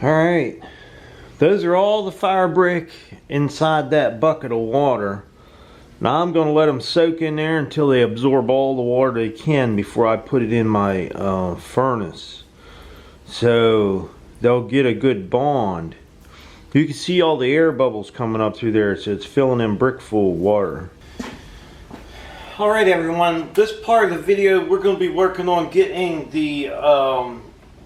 Alright, those are all the fire brick inside that bucket of water. Now I'm going to let them soak in there until they absorb all the water they can before I put it in my furnace. So they'll get a good bond. You can see all the air bubbles coming up through there, so it's filling in brick full of water. Alright everyone, this part of the video we're going to be working on getting the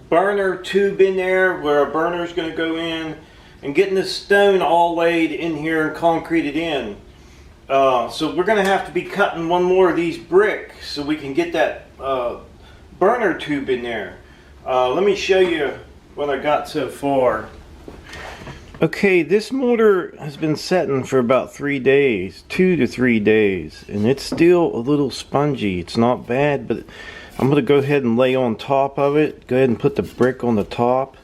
burner tube in there where a burner is going to go in, and getting the stone all laid in here and concreted in. So we're going to have to be cutting one more of these bricks so we can get that burner tube in there. Let me show you what I got so far. Okay, this mortar has been setting for about 3 days, 2 to 3 days, and it's still a little spongy. It's not bad, but I'm going to go ahead and lay on top of it. Go ahead and put the brick on the top.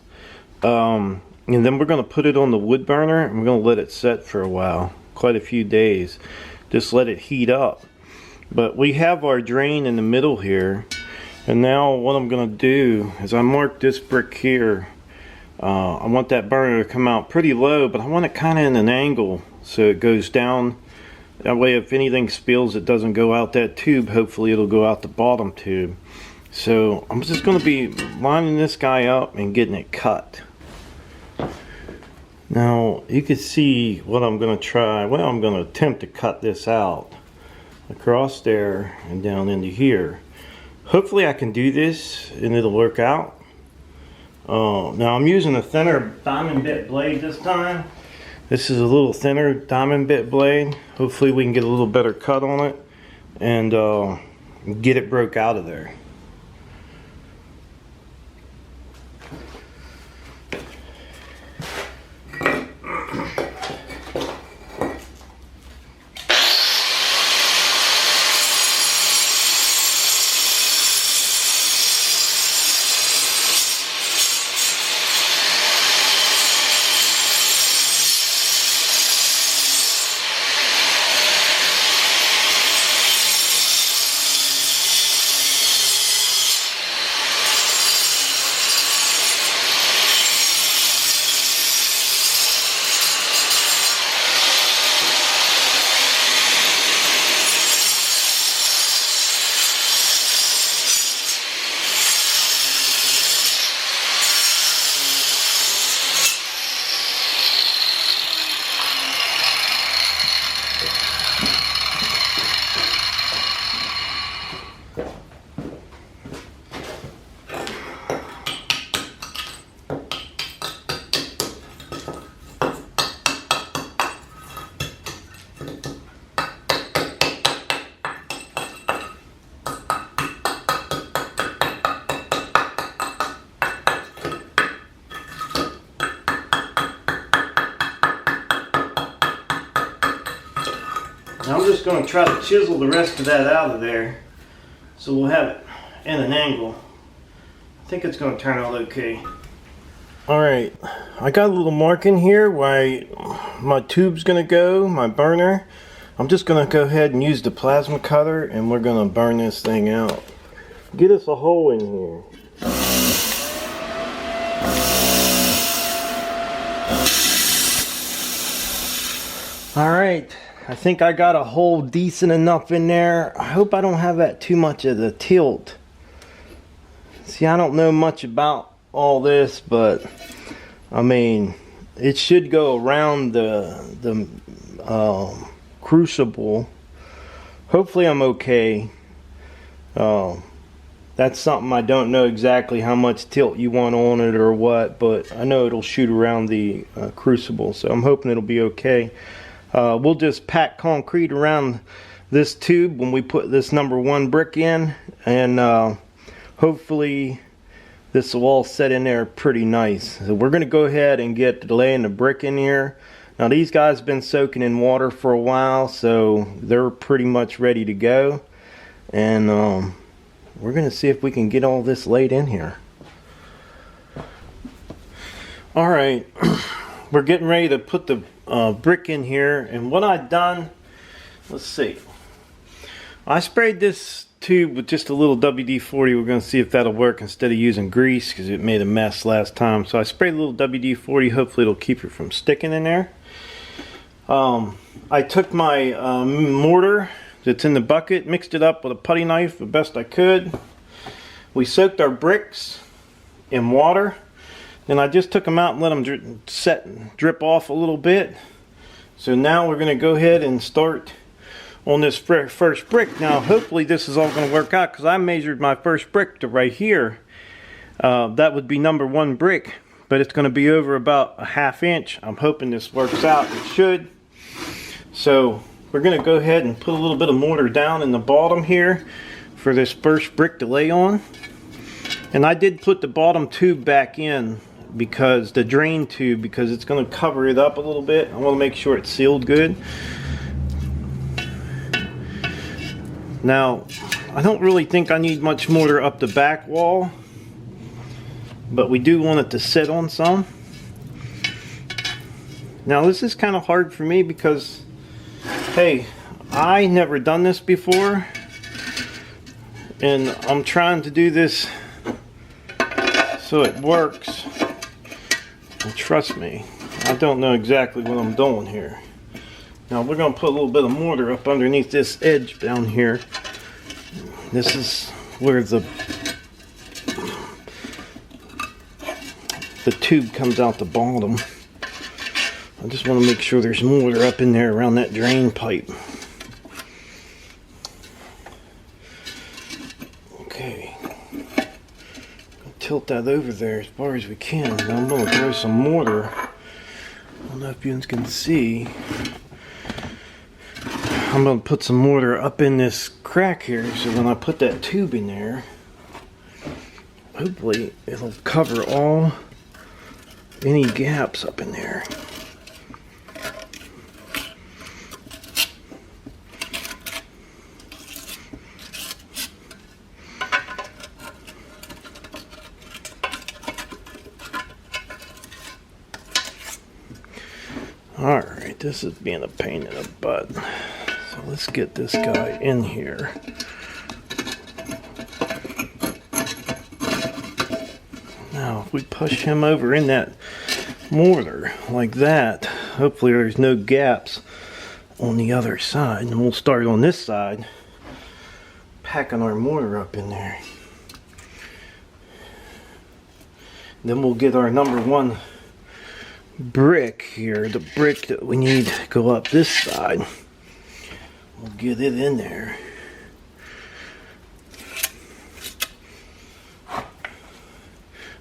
And then we're going to put it on the wood burner, and we're going to let it set for a while, quite a few days. Just let it heat up. But we have our drain in the middle here, and now what I'm going to do is I mark this brick here. I want that burner to come out pretty low, but I want it kind of in an angle so it goes down. That way if anything spills, it doesn't go out that tube. Hopefully it'll go out the bottom tube. So I'm just going to be lining this guy up and getting it cut. Now you can see what I'm going to try. Well, I'm going to attempt to cut this out across there and down into here. Hopefully I can do this and it'll work out. Now I'm using a thinner diamond bit blade this time. This is a little thinner diamond bit blade. Hopefully we can get a little better cut on it and get it broke out of there. Now I'm just going to try to chisel the rest of that out of there so we'll have it in an angle. I think it's going to turn out okay. Alright, I got a little mark in here where my tube's going to go, my burner. I'm just going to go ahead and use the plasma cutter and we're going to burn this thing out. Get us a hole in here. Alright, I think I got a hole decent enough in there. I hope I don't have that too much of the tilt. See, I don't know much about all this, but I mean, it should go around the crucible. Hopefully I'm okay. That's something I don't know exactly how much tilt you want on it or what, but I know it'll shoot around the crucible, so I'm hoping it'll be okay. We'll just pack concrete around this tube when we put this #1 brick in, and hopefully this will all set in there pretty nice. So we're going to go ahead and get laying the brick in here. Now these guys have been soaking in water for a while, so they're pretty much ready to go, and we're going to see if we can get all this laid in here. Alright, we're getting ready to put the brick in here, and what I've done, let's see, I sprayed this tube with just a little WD-40. We're going to see if that'll work instead of using grease, because it made a mess last time. So I sprayed a little WD-40. Hopefully it'll keep it from sticking in there. I took my mortar that's in the bucket, mixed it up with a putty knife the best I could. We soaked our bricks in water. Then I just took them out and let them set and drip off a little bit. So now we're going to go ahead and start on this first brick. Now hopefully this is all going to work out, because I measured my first brick to right here. That would be number 1 brick, but it's going to be over about a ½ inch. I'm hoping this works out. It should. So we're going to go ahead and put a little bit of mortar down in the bottom here for this first brick to lay on. And I did put the bottom tube back in, because the drain tube, because it's going to cover it up a little bit. I want to make sure it's sealed good. Now, I don't really think I need much mortar up the back wall, but we do want it to sit on some. Now this is kind of hard for me because, hey, I never done this before, and I'm trying to do this so it works. And trust me, I don't know exactly what I'm doing here. Now we're going to put a little bit of mortar up underneath this edge down here. This is where the tube comes out the bottom. I just want to make sure there's mortar up in there around that drain pipe. Okay. Tilt that over there as far as we can. Now I'm going to throw some mortar. I don't know if you can see. I'm going to put some mortar up in this crack here, so when I put that tube in there, hopefully it'll cover any gaps up in there. Alright, this is being a pain in the butt. So let's get this guy in here. Now, if we push him over in that mortar like that, hopefully there's no gaps on the other side. And we'll start on this side, packing our mortar up in there. Then we'll get our number 1 brick here, the brick that we need to go up this side. We'll get it in there.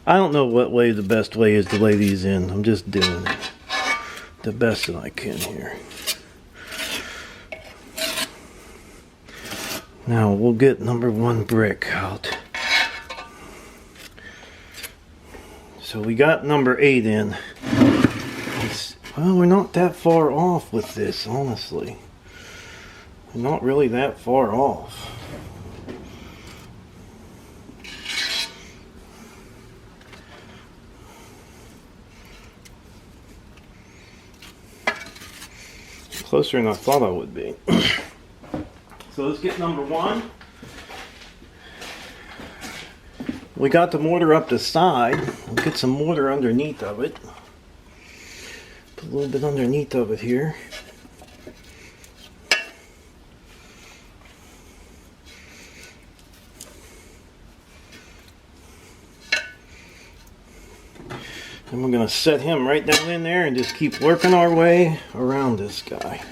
I don't know what way the best way is to lay these in. I'm just doing it the best that I can here. Now we'll get number 1 brick out. So we got number 8 in. Well, we're not that far off with this, honestly. We're not really that far off. Closer than I thought I would be. So let's get number 1. We got the mortar up the side. We'll get some mortar underneath of it. Put a little bit underneath of it here. And we're going to set him right down in there and just keep working our way around this guy.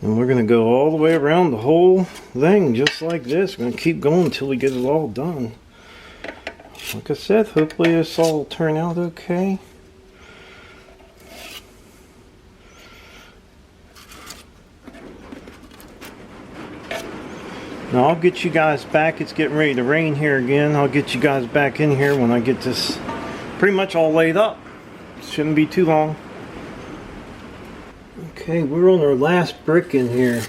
And we're going to go all the way around the whole thing just like this. We're going to keep going until we get it all done. Like I said, hopefully this all will turn out okay. Now I'll get you guys back. It's getting ready to rain here again. I'll get you guys back in here when I get this pretty much all laid up. Shouldn't be too long. Okay, we're on our last brick in here.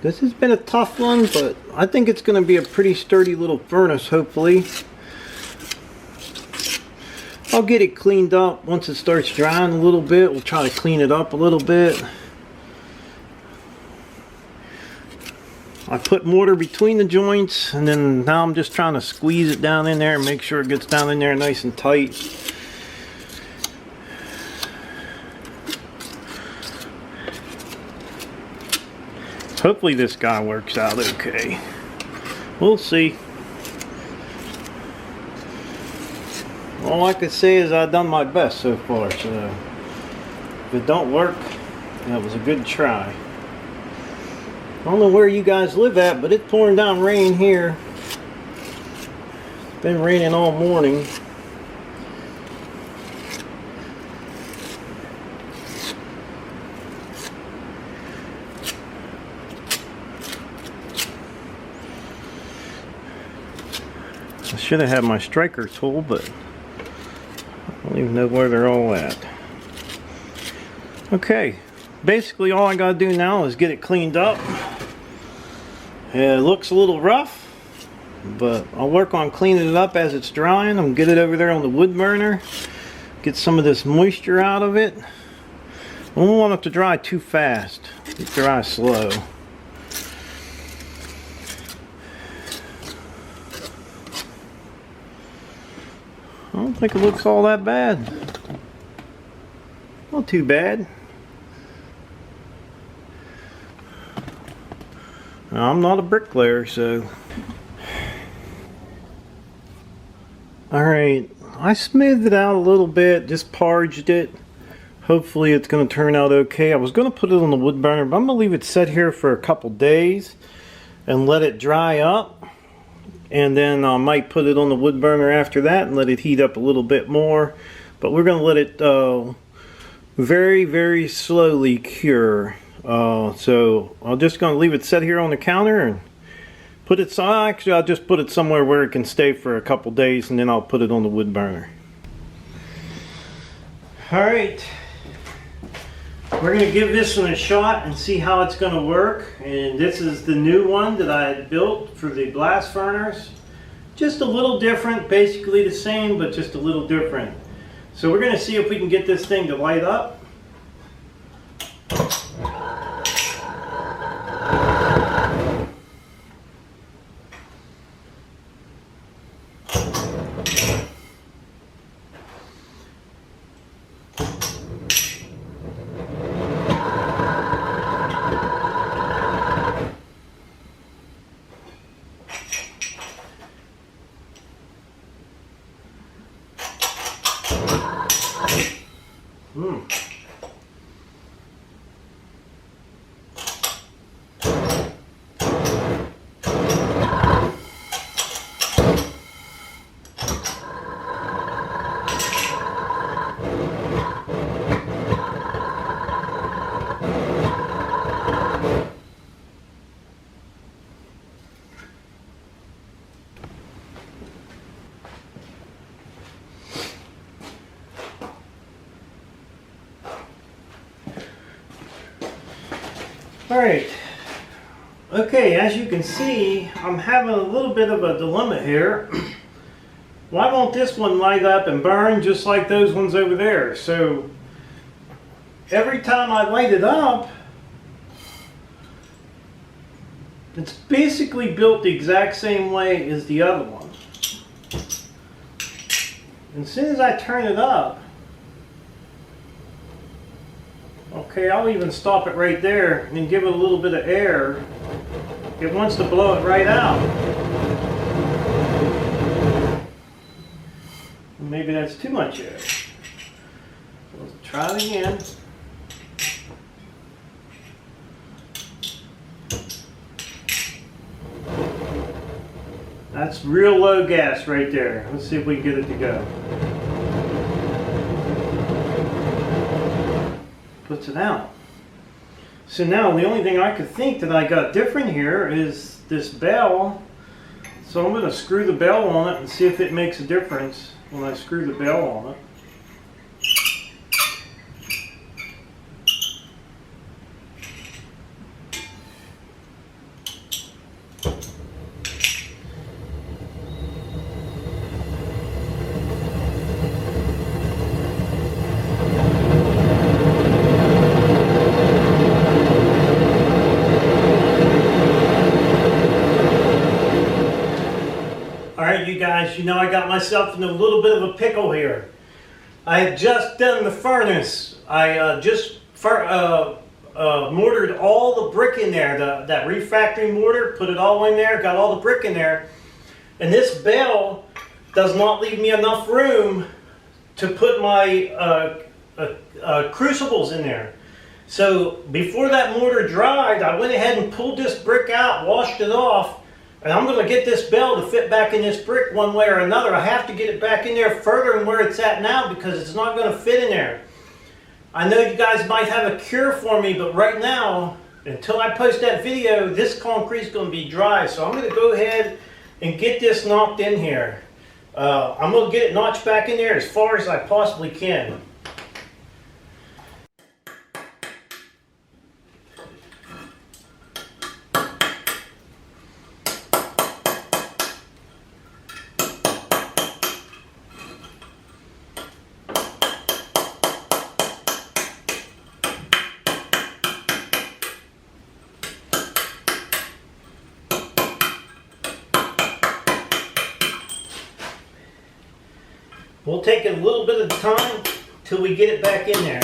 This has been a tough one, but I think it's going to be a pretty sturdy little furnace, hopefully. I'll get it cleaned up once it starts drying a little bit. We'll try to clean it up a little bit. I put mortar between the joints, and then now I'm just trying to squeeze it down in there and make sure it gets down in there nice and tight. Hopefully this guy works out okay. We'll see. All I can say is I've done my best so far, so if it don't work, that was a good try. I don't know where you guys live at, but it's pouring down rain here. It's been raining all morning. I should have had my striker tool, but I don't even know where they're all at. Okay, basically all I gotta do now is get it cleaned up. It looks a little rough, but I'll work on cleaning it up as it's drying. I'm gonna get it over there on the wood burner, get some of this moisture out of it. I don't want it to dry too fast. It dries slow. I don't think it looks all that bad. Not too bad. Now, I'm not a bricklayer, so. Alright, I smoothed it out a little bit, just parged it. Hopefully it's going to turn out okay. I was going to put it on the wood burner, but I'm going to leave it set here for a couple days and let it dry up. And then I might put it on the wood burner after that and let it heat up a little bit more. But we're going to let it very, very slowly cure. So I'm just going to leave it set here on the counter and put it. Actually, I'll just put it somewhere where it can stay for a couple days, and then I'll put it on the wood burner. All right, we're going to give this one a shot and see how it's going to work. And this is the new one that I had built for the blast furnace. Just a little different, basically the same, but just a little different. So we're going to see if we can get this thing to light up. Alright, okay, as you can see, I'm having a little bit of a dilemma here. Why won't this one light up and burn just like those ones over there? So, every time I light it up, it's basically built the exact same way as the other one. And as soon as I turn it up, okay, I'll even stop it right there and give it a little bit of air. It wants to blow it right out. Maybe that's too much air. Let's try it again. That's real low gas right there. Let's see if we can get it to go. Puts it out. So now the only thing I could think that I got different here is this bell. So I'm going to screw the bell on it and see if it makes a difference when I screw the bell on it. Alright, you guys, you know I got myself in a little bit of a pickle here. I had just done the furnace. I just mortared all the brick in there, that refractory mortar, put it all in there, got all the brick in there. And this bell does not leave me enough room to put my crucibles in there. So before that mortar dried, I went ahead and pulled this brick out, washed it off, and I'm going to get this bell to fit back in this brick one way or another. I have to get it back in there further than where it's at now because it's not going to fit in there. I know you guys might have a cure for me, but right now, until I post that video, this concrete is going to be dry. So I'm going to go ahead and get this knocked in here. I'm going to get it notched back in there as far as I possibly can. We'll take a little bit of time till we get it back in there.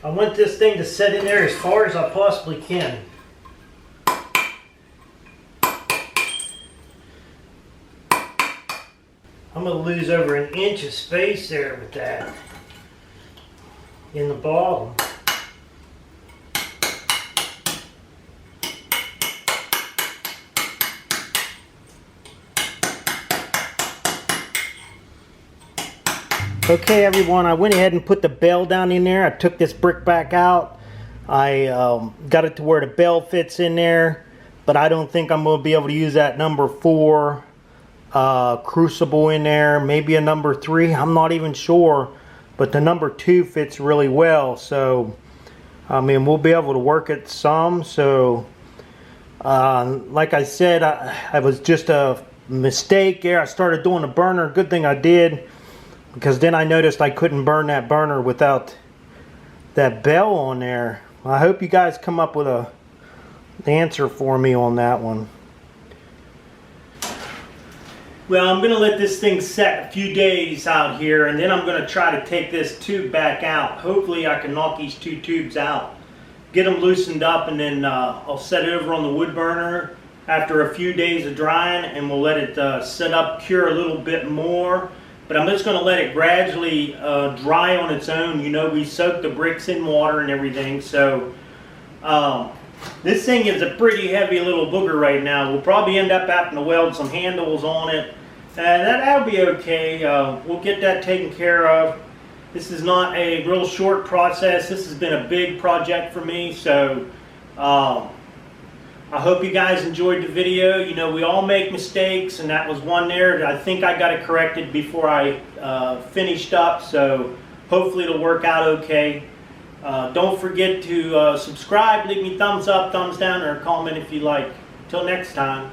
I want this thing to set in there as far as I possibly can. I'm going to lose over an inch of space there with that in the bottom. Okay everyone, I went ahead and put the bell down in there. I took this brick back out. I got it to where the bell fits in there, but I don't think I'm going to be able to use that number 4 crucible in there. Maybe a number 3, I'm not even sure, but the number 2 fits really well. So I mean, we'll be able to work it some. So like I said, I was just a mistake there. I started doing the burner. Good thing I did, because then I noticed I couldn't burn that burner without that bell on there. I hope you guys come up with an answer for me on that one. Well, I'm going to let this thing set a few days out here, and then I'm going to try to take this tube back out. Hopefully I can knock these 2 tubes out, get them loosened up, and then I'll set it over on the wood burner after a few days of drying, and we'll let it set up, cure a little bit more. But I'm just going to let it gradually dry on its own. You know, we soak the bricks in water and everything. So this thing is a pretty heavy little booger right now. We'll probably end up having to weld some handles on it. And that'll be okay. We'll get that taken care of. This is not a real short process. This has been a big project for me. So I hope you guys enjoyed the video. You know, we all make mistakes, and that was one there. I think I got it corrected before I finished up, so hopefully it'll work out okay. Don't forget to subscribe, leave me thumbs up, thumbs down, or a comment if you like. Till next time.